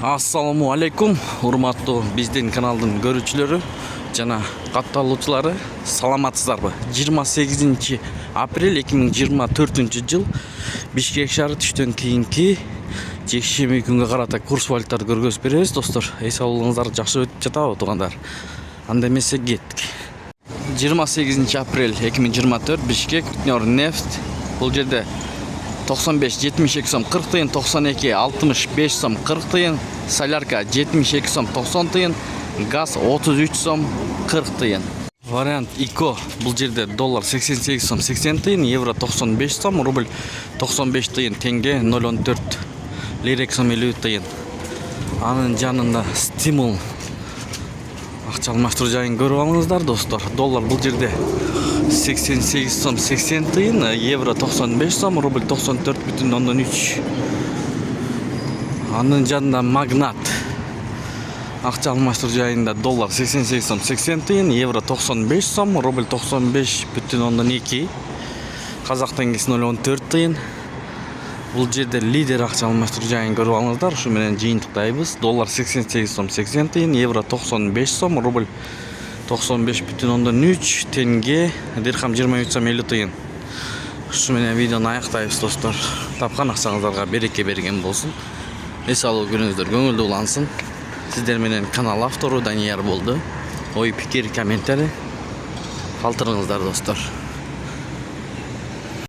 Ассаламу алейкум, урматтуу биздин каналдын көрүүчүлөрү жана катталуучулары, саламатсыздарбы? 28 апрель 2024 жыл Бишкек шаары түштөн кийинки жекшемби күнгө карата курс валюталарды көргөзүп беребиз, достор. Эс салуулуңуздар жакшы өтүп жатабы, туугандар? Анда эмесе кеттик. 28 апрель 2024 Бишкек нефть. Бул жерде 95-72 сом 40 тыйын, 92-65 сом 40 тыйын, солярка 72 сом 90 тыйын, газ 33 сом 40 тыйын. Вариант ИКО бул жерде доллар 88 сом 80 тыйын, евро 95 сом, рубль 95 тыйын, тенге 0.14, лирек сом 50 тыйын. Анын жанында стимул акча алмаштыруу жайын көрүп алыңыздар, достор. Доллар бул жерде 88 сом 80 тыйын, евро 95 сом, рубль 94,3. Анын жанында магнат акча алмаштыруу жайында доллар 88 сом 80 тыйын, евро 95 сом, рубль 95,2. Казак теңгеси 0.14 тыйын. Бул жерде лидер акча алмаштыруу жайын көрүп алыңыздар. Ушу менен жыйынтыктайбыз. Доллар 88 сом 80 тыйын, евро 95 сом, рубль 95,3, тенге, дирхам 23 сом 50 тыйын. Ушу менен видеону аяктайбыз, достор. Тапкан акчаңыздарга береке берген болсун. Эс алуу күнүңүздөр көңүлдүү улансын. Сиздер менен канал автору Данияр болду. Ой, пикир, комментарий калтырыңыздар, достор.